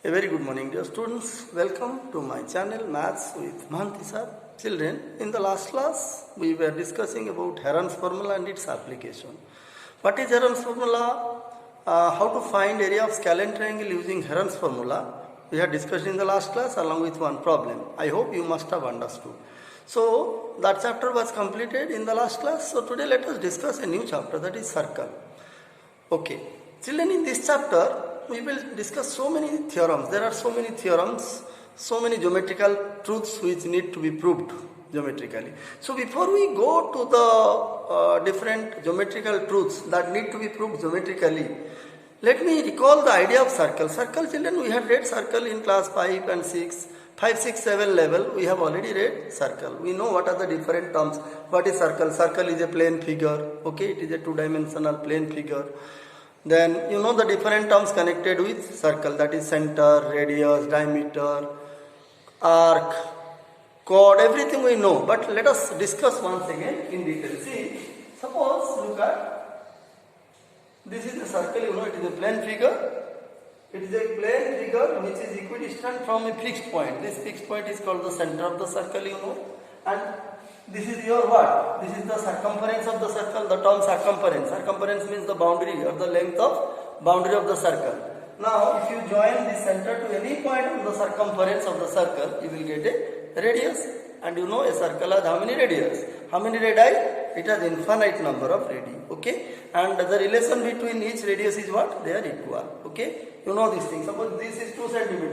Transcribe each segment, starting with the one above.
A very good morning, dear students. Welcome to my channel Maths with Mahanti sir. Children, in the last class we were discussing about Heron's formula and its application. What is Heron's formula? How to find area of scalene triangle using Heron's formula? We had discussed in the last class along with one problem. I hope you must have understood. So that chapter was completed in the last class. So today let us discuss a new chapter, that is circle. Okay, children, in this chapter we will discuss so many theorems. There are so many theorems, so many geometrical truths which need to be proved geometrically. So before we go to the different geometrical truths that need to be proved geometrically, let me recall the idea of circle. Circle, children, we had read circle in class 5 and 6. 5, 6, 7 level, we have already read circle. We know what are the different terms. What is circle? Circle is a plane figure. Okay, it is a two-dimensional plane figure. Then you know the different terms connected with circle, that is center, radius, diameter, arc, chord, everything we know. But let us discuss once again in detail. See, suppose look at, this is the circle, you know, it is a plane figure. It is a plane figure which is equidistant from a fixed point. This fixed point is called the center of the circle, you know. And this is your what? This is the circumference of the circle, the term circumference. Circumference means the boundary or the length of boundary of the circle. Now, if you join this center to any point on the circumference of the circle, you will get a radius. And you know a circle has how many radius? How many radii? It has infinite number of radii. Okay? And the relation between each radius is what? They are equal. Okay? You know this thing. Suppose this is 2 cm.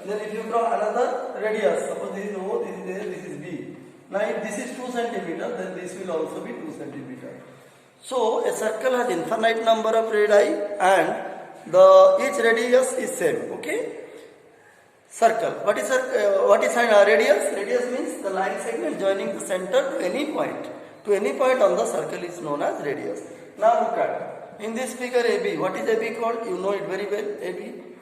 Then if you draw another radius, suppose this is O, this is A, this is B. Now if this is 2 cm, then this will also be 2 cm. So a circle has infinite number of radii and each radius is same. Okay? Circle. What is radius? Radius means the line segment joining the center to any point. To any point on the circle is known as radius. Now look at, in this figure AB, what is AB called? You know it very well.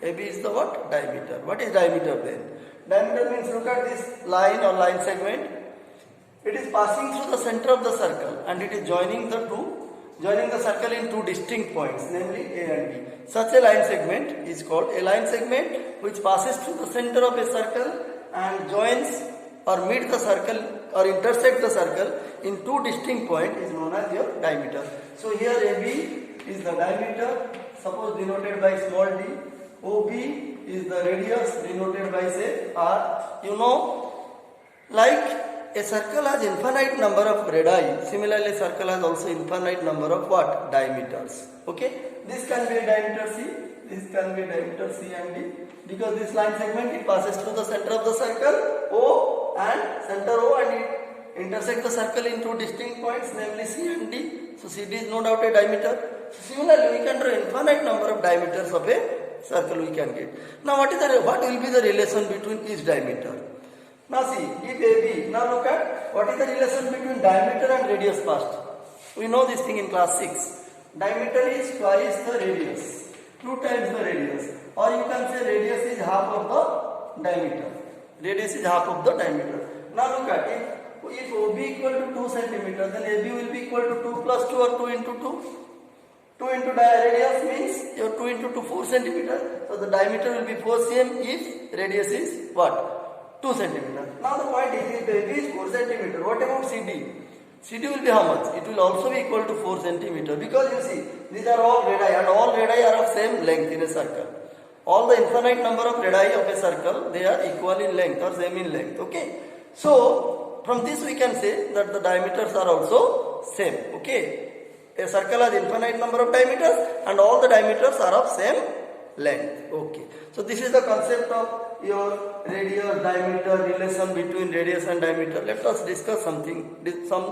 AB is the what? Diameter. What is diameter then? Diameter means, look at this line or line segment. It is passing through the center of the circle and it is joining the circle in two distinct points, namely A and B. Such a line segment is called a line segment which passes through the center of a circle and joins or meet the circle or intersect the circle in two distinct points is known as your diameter. So here AB is the diameter, suppose denoted by small d. OB is the radius denoted by say R. You know, like a circle has infinite number of radii. Similarly, circle has also infinite number of what? Diameters. Okay? This can be a diameter C. This can be a diameter C and D. Because this line segment, it passes through the center of the circle O and center O and it intersects the circle in two distinct points, namely C and D. So CD is no doubt a diameter. So similarly, we can draw infinite number of diameters of a circle we can get. Now what will be the relation between each diameter? Now see, if AB, now look at what is the relation between diameter and radius first. We know this thing in class 6. Diameter is twice the radius, 2 times the radius. Or you can say radius is half of the diameter. Radius is half of the diameter. Now look at it. If OB equal to 2 cm, then AB will be equal to 2 plus 2 or 2 into 2. 2 into radius means your 2 into 2, 4 cm. So the diameter will be 4 cm if radius is what? 2 cm. Now the point is, if AB is 4 cm, what about CD? CD will be how much? It will also be equal to 4 cm because you see, these are all radii and all radii are of same length in a circle. All the infinite number of radii of a circle, they are equal in length or same in length. Okay. So from this we can say that the diameters are also same. Okay. A circle has infinite number of diameters and all the diameters are of same length. Okay. So this is the concept of your radius, diameter, relation between radius and diameter. Let us discuss some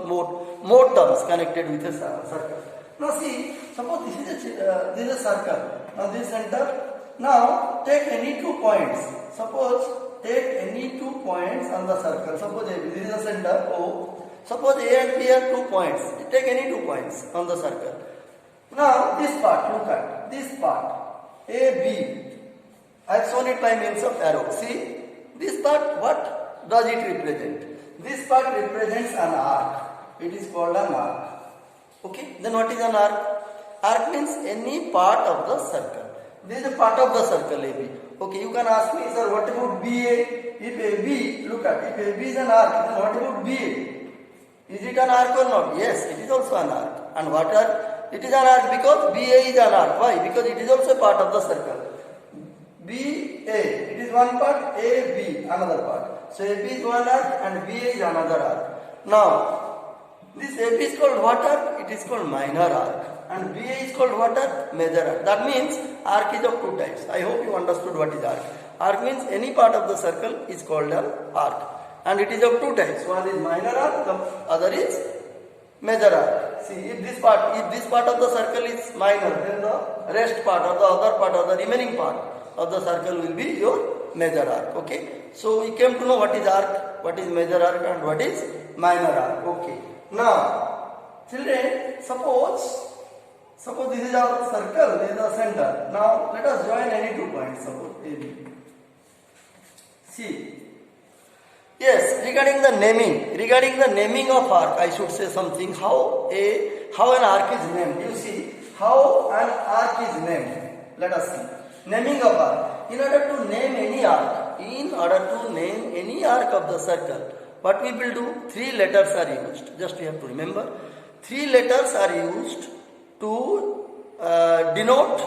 more terms connected with a circle. Now see, suppose this is a circle. Now this center. Now take any 2 points. Suppose take any 2 points on the circle. Suppose this is the center O. Suppose A and B are 2 points. Take any 2 points on the circle. Now this part, look at this part. AB. I have shown it by means of arrow. See, this part, what does it represent? This part represents an arc. It is called an arc. Okay, then what is an arc? Arc means any part of the circle. This is a part of the circle AB. Okay, you can ask me, sir, what about BA? If AB, look at, if AB is an arc, then what about BA? Is it an arc or not? Yes, it is also an arc. And what are? It is an arc because BA is an arc. Why? Because it is also part of the circle. BA, it is one part, AB, another part. So AB is one arc and BA is another arc. Now, this AB is called what arc? It is called minor arc. And BA is called what arc? Major arc. That means arc is of two types. I hope you understood what is arc. Arc means any part of the circle is called an arc. And it is of two types. One is minor arc, the other is major arc. See, if this part of the circle is minor, then the rest part or the other part or the remaining part of the circle will be your major arc. Okay. So we came to know what is arc, what is major arc and what is minor arc. Okay. Now, children, suppose this is our circle, this is the center. Now let us join any two points, suppose AB. See. Yes, regarding the naming of arc, I should say something. How an arc is named. You see, how an arc is named. Let us see. Naming of arc. In order to name any arc of the circle, what we will do? Three letters are used. Just you have to remember. Three letters are used to denote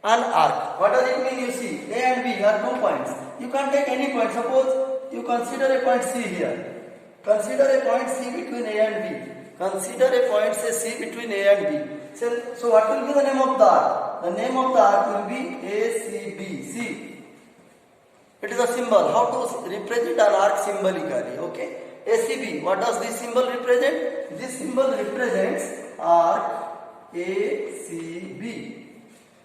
an arc. What does it mean? You see, A and B are 2 points. You can take any point. Suppose you consider a point C here. Consider a point C between A and B. Consider a point say C between A and B. So what will be the name of the arc? The name of the arc will be ACB. See, it is a symbol. How to represent an arc symbolically? Okay. ACB. What does this symbol represent? This symbol represents arc ACB.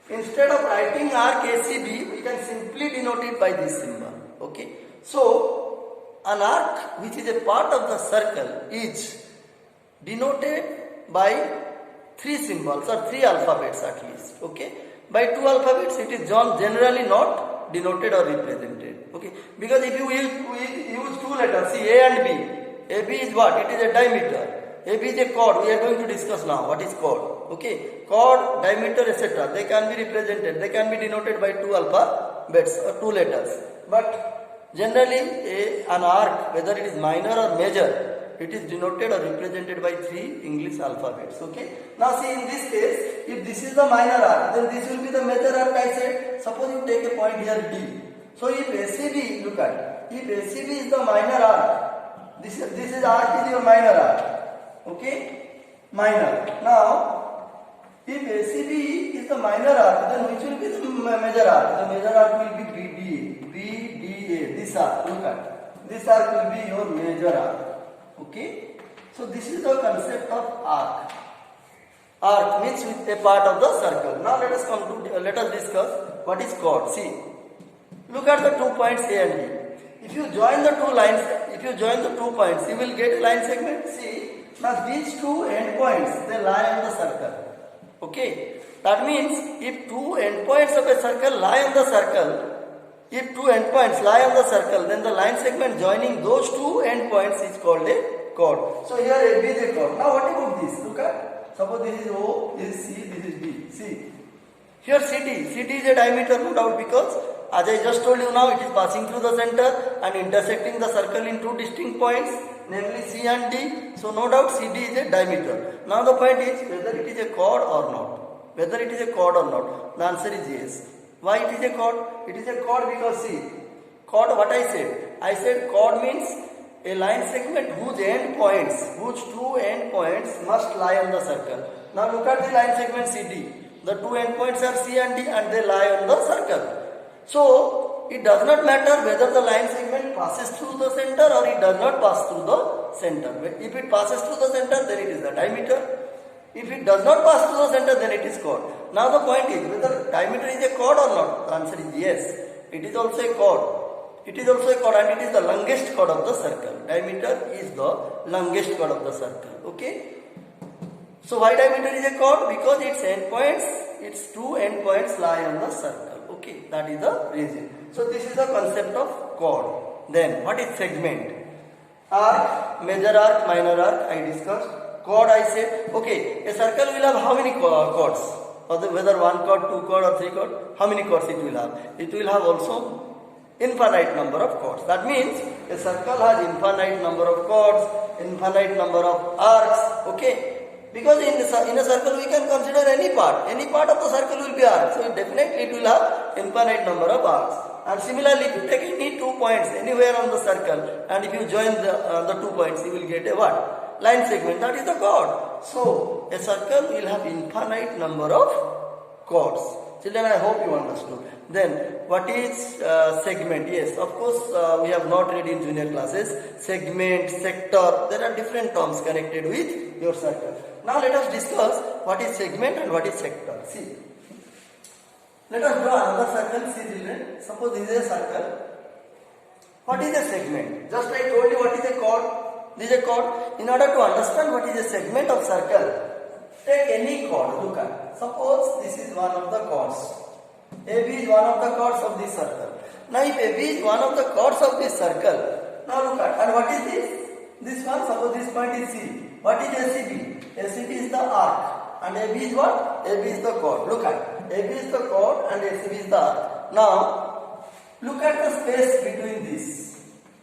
Instead of writing arc ACB, we can simply denote it by this symbol. Okay. So, an arc which is a part of the circle is denoted by 3 symbols or 3 alphabets at least. Okay. By 2 alphabets, it is generally not denoted or represented. Okay. Because if you use 2 letters, see A and B. AB is what? It is a diameter. AB is a chord. We are going to discuss now what is chord. Okay. Chord, diameter, etc. They can be represented. They can be denoted by 2 alphabets or 2 letters. But generally, an arc, whether it is minor or major, it is denoted or represented by 3 English alphabets. Okay. Now see, in this case, if this is the minor arc, then this will be the major arc. I said, suppose you take a point here D. So if ACB, look at, if ACB is the minor arc, this is arc is your minor arc. Okay. Minor. Now, if ACB is the minor arc, then which will be the major arc? The major arc will be BDA. This arc, look at. This arc will be your major arc. Okay. So this is the concept of arc. Arc means with a part of the circle. Now let us discuss what is chord. See, look at the 2 points A and B. If you join the 2 lines, if you join the 2 points, you will get a line segment. See, now these 2 endpoints, they lie on the circle. Okay. That means if 2 endpoints of a circle lie on the circle, if 2 endpoints lie on the circle, then the line segment joining those 2 endpoints is called a chord. So here AB is a chord. Now what about this? Look at, suppose this is O, this is C, this is B. See, here CD. CD is a diameter, no doubt, because as I just told you now, it is passing through the center and intersecting the circle in 2 distinct points, namely C and D. So no doubt CD is a diameter. Now the point is whether it is a chord or not. Whether it is a chord or not. The answer is yes. Why it is a chord? It is a chord because see, chord, what I said? I said chord means a line segment whose 2 endpoints must lie on the circle. Now look at the line segment CD. The 2 endpoints are C and D and they lie on the circle. So it does not matter whether the line segment passes through the center or it does not pass through the center. If it passes through the center, then it is the diameter. If it does not pass through the center, then it is chord. Now the point is whether diameter is a chord or not. The answer is yes. It is also a chord. It is also a chord and it is the longest chord of the circle. Diameter is the longest chord of the circle. Okay. So why diameter is a chord? Because its 2 endpoints lie on the circle. Okay. That is the reason. So this is the concept of chord. Then what is segment? Arc, major arc, minor arc I discussed. Chord I said. Okay. A circle will have how many chords? or whether one chord, two chord or three chord, how many chords it will have? It will have also infinite number of chords. That means a circle has infinite number of chords, infinite number of arcs, okay? Because in a circle we can consider any part of the circle will be arc. So definitely it will have infinite number of arcs. And similarly, if you take any 2 points anywhere on the circle and if you join the 2 points, you will get a what? Line segment, that is the chord. So a circle will have infinite number of chords. Children, I hope you understood. Then what is segment? Yes, of course we have not read in junior classes. Segment, sector, there are different terms connected with your circle. Now let us discuss what is segment and what is sector. See, let us draw another circle. See children, suppose this is a circle. What is a segment? Just I told you what is a chord. This is a chord. In order to understand what is a segment of circle, take any chord. Look at. Suppose this is one of the chords. AB is one of the chords of this circle. Now if AB is one of the chords of this circle, now look at. And what is this? This one, suppose this point is C. What is ACB? ACB is the arc. And AB is what? AB is the chord. Look at. AB is the chord and ACB is the arc. Now, look at the space between this.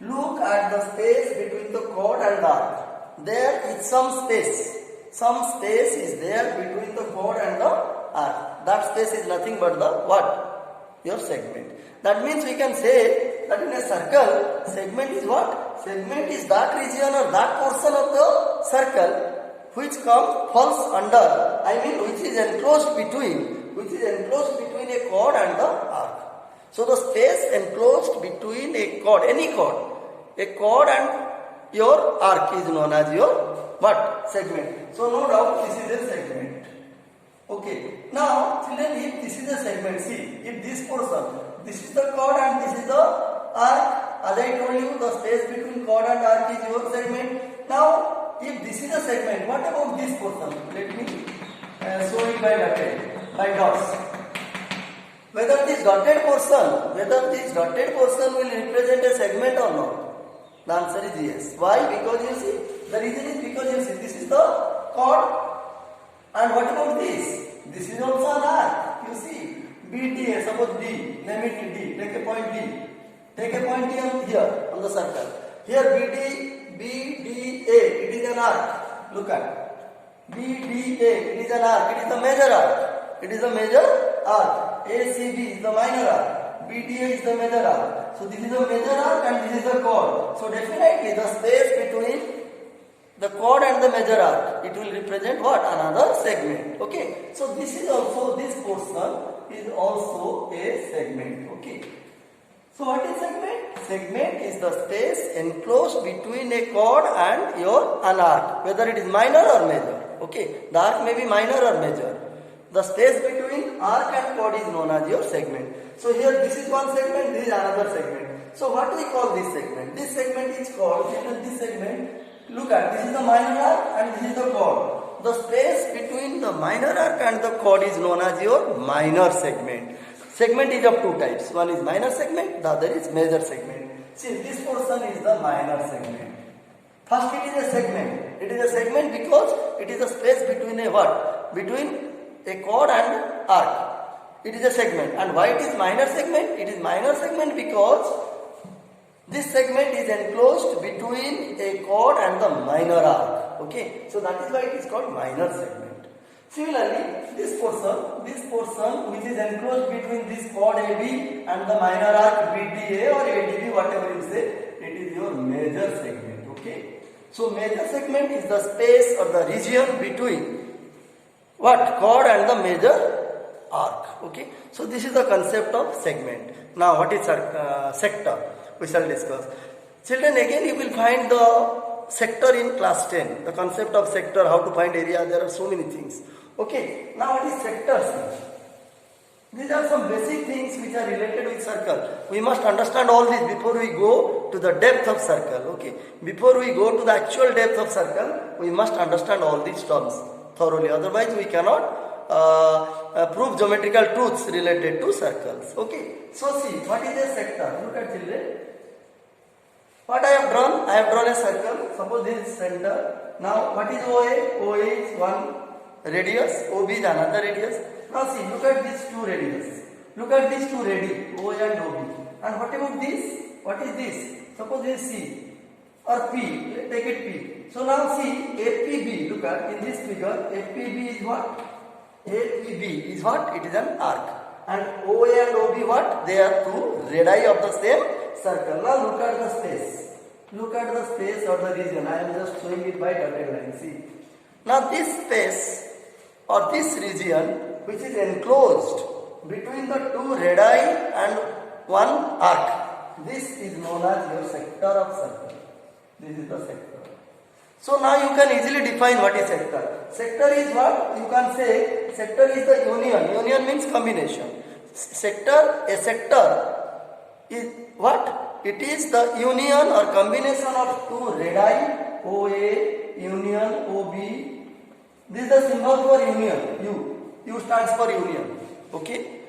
Look at the space between the chord and the arc. There is some space. Some space is there between the chord and the arc. That space is nothing but the what? Your segment. That means we can say that in a circle, segment is what? Segment is that region or that portion of the circle which falls under, which is enclosed between a chord and the arc. So the space enclosed between a chord, any chord, a chord and your arc is known as your what? Segment. So no doubt this is a segment. Okay. Now children, if this is a segment, see, if this portion, this is the chord and this is the arc, as I told you, the space between chord and arc is your segment. Now, if this is a segment, what about this portion? Let me show it by dots. Whether this dotted portion will represent a segment or not? The answer is yes. Why? Because you see, the reason is because you see, this is the chord. And what about this? This is also an arc. You see, BDA, suppose D, name it D, take a point D. Take a point here on the circle. Here BDA, it is an arc. Look at. BDA, it is an arc. It is the major arc. It is the major arc. ACB is the minor arc. BDA is the major arc. So this is the major arc and this is the chord. So definitely the space between the chord and the major arc, it will represent what? Another segment. Okay. So this portion is also a segment. Okay. So what is segment? Segment is the space enclosed between a chord and an arc, whether it is minor or major. Okay. The arc may be minor or major. The space between arc and chord is known as your segment. So here this is one segment, this is another segment. So what do we call this segment? This segment is called, this segment, look at, this is the minor arc and this is the chord. The space between the minor arc and the chord is known as your minor segment. Segment is of two types. One is minor segment, the other is major segment. See, this portion is the minor segment. First it is a segment. It is a segment because it is a space between a what? Between a chord and arc. It is a segment. And why it is minor segment? It is minor segment because this segment is enclosed between a chord and the minor arc. Okay. So that is why it is called minor segment. Similarly, this portion which is enclosed between this chord AB and the minor arc BDA or ADB, whatever you say, it is your major segment. Okay. So major segment is the space or the region between what? Chord and the major arc. Okay. So this is the concept of segment. Now what is sector? We shall discuss. Children, again you will find the sector in class 10. The concept of sector, how to find area, there are so many things. Okay. Now what is sectors? These are some basic things which are related with circle. We must understand all this before we go to the depth of circle. Okay. Before we go to the actual depth of circle, we must understand all these terms thoroughly. Otherwise we cannot prove geometrical truths related to circles. Okay. So see, what is a sector? Look at children. What I have drawn? I have drawn a circle. Suppose this is center. Now what is OA? OA is one radius. OB is another radius. Now see, look at these two radius. Look at these two radii, O and OB. And what about this? What is this? Suppose this is C or P. Let's take it P. So now see, APB. Look at in this figure, APB is what? APB is what? It is an arc. And OA and OB what? They are two radii of the same circle. Now look at the space. Look at the space or the region. I am just showing it by dotted line. See. Now this space or this region which is enclosed between the two radii and one arc, this is known as your sector of circle. This is the sector. So now you can easily define what is sector. Sector is what? You can say sector is the union. Union means combination. A sector is what? It is the union or combination of two radii, OA, union, OB. This is the symbol for union, U. U stands for union. Okay?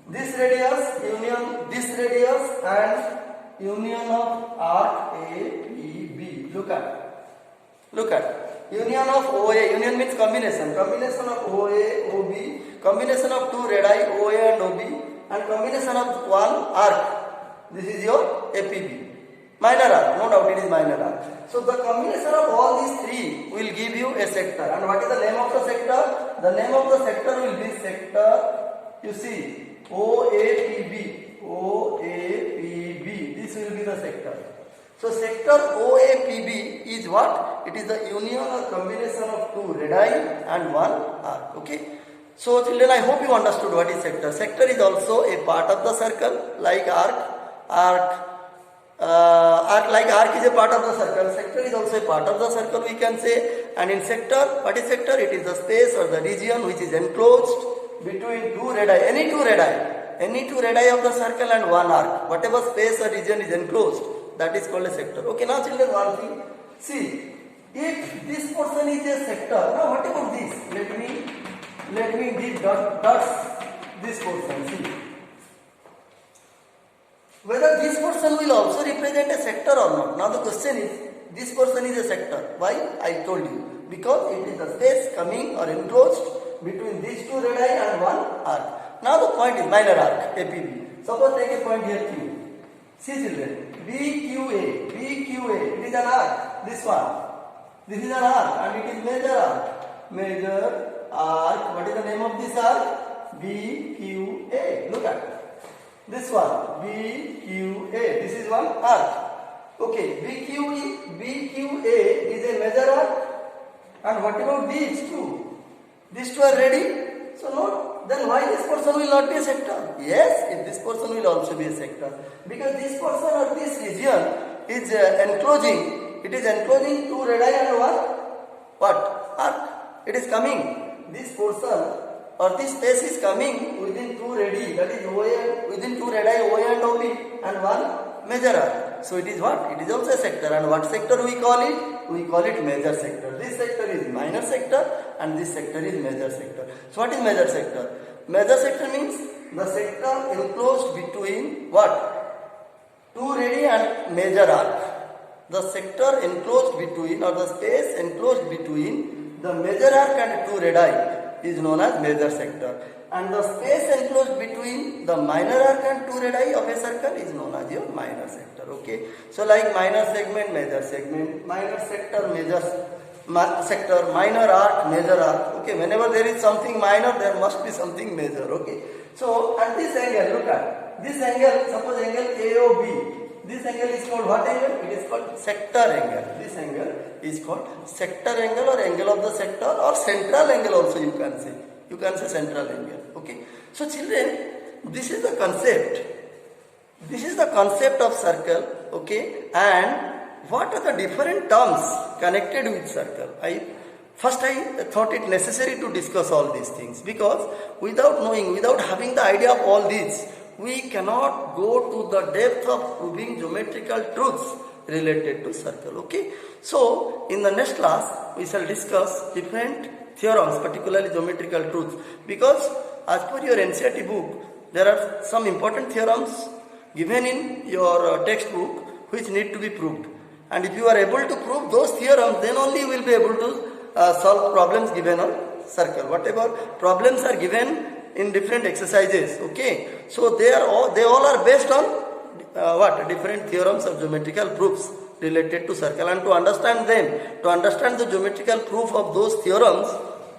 This radius, union, this radius and union of arc APB. Look at. Union of OA, union means combination. Combination of OA, OB, combination of two radii, OA and OB, and combination of one arc. This is your APB. Minor arc, no doubt it is minor arc. So the combination of all these three will give you a sector. And what is the name of the sector? The name of the sector will be sector, you see, OAPB. OAPB. This will be the sector. So sector OAPB is what? It is the union or combination of two radii and one arc. Okay. So children, I hope you understood what is sector. Sector is also a part of the circle like arc. Like arc is a part of the circle. Sector is also a part of the circle, we can say. And in sector, what is sector? It is the space or the region which is enclosed between two radii, any two radii of the circle and one arc. Whatever space or region is enclosed, that is called a sector. Okay, now children, one thing. See, if this portion is a sector, now what about this? Let me give dots this portion. See, whether this portion will also represent a sector or not. Now the question is, this portion is a sector. Why? I told you. Because it is the space coming or enclosed between these two radii and one arc. Now the point is minor arc, APB. Suppose take a point here Q. See children, BQA, it is an arc, this one. This is an arc and it is major arc. Major arc, what is the name of this arc? BQA. Look at this one, BQA. This is one arc. Okay, BQA is a major arc. And what about these two? These two are ready. So no, then why this portion will not be a sector? Yes, if this portion will also be a sector. Because this portion or this region is enclosing. It is enclosing two radii and one what? Arc. It is coming. This portion or this space is coming within two radii, that is OA, within two radii OA and OB and one major arc. So it is what? It is also a sector. And what sector we call it? We call it major sector. This sector is minor sector and this sector is major sector. So what is major sector? Major sector means the sector enclosed between what? Two radii and major arc. The sector enclosed between or the space enclosed between the major arc and two radii is known as major sector, and the space enclosed between the minor arc and two radii of a circle is known as your minor sector. Okay, so like minor segment, major segment, minor sector, major sector, minor arc, major arc. Okay, whenever there is something minor, there must be something major. Okay, so at this angle, look at this angle. Suppose angle AOB. This angle is called what angle? It is called sector angle. This angle is called sector angle or angle of the sector or central angle also you can say. You can say central angle. Okay. So children, this is the concept. This is the concept of circle. Okay. And what are the different terms connected with circle? I thought it necessary to discuss all these things because without knowing, without having the idea of all these, we cannot go to the depth of proving geometrical truths related to circle. Okay. So in the next class we shall discuss different theorems, particularly geometrical truths, because as per your NCERT book there are some important theorems given in your textbook which need to be proved, and if you are able to prove those theorems, then only you will be able to solve problems given on circle. Whatever problems are given in different exercises, okay, so they all are based on what different theorems of geometrical proofs related to circle, and to understand them, to understand the geometrical proof of those theorems,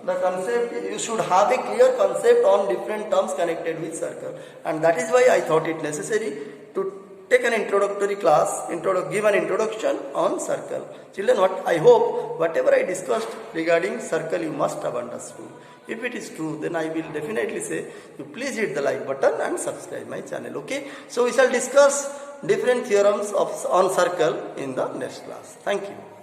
the concept, you should have a clear concept on different terms connected with circle, and that is why I thought it necessary to take an introductory class, give an introduction on circle. Children, what I hope whatever I discussed regarding circle you must have understood. If it is true, then I will definitely say you please hit the like button and subscribe my channel. Okay, so we shall discuss different theorems on circle in the next class. Thank you.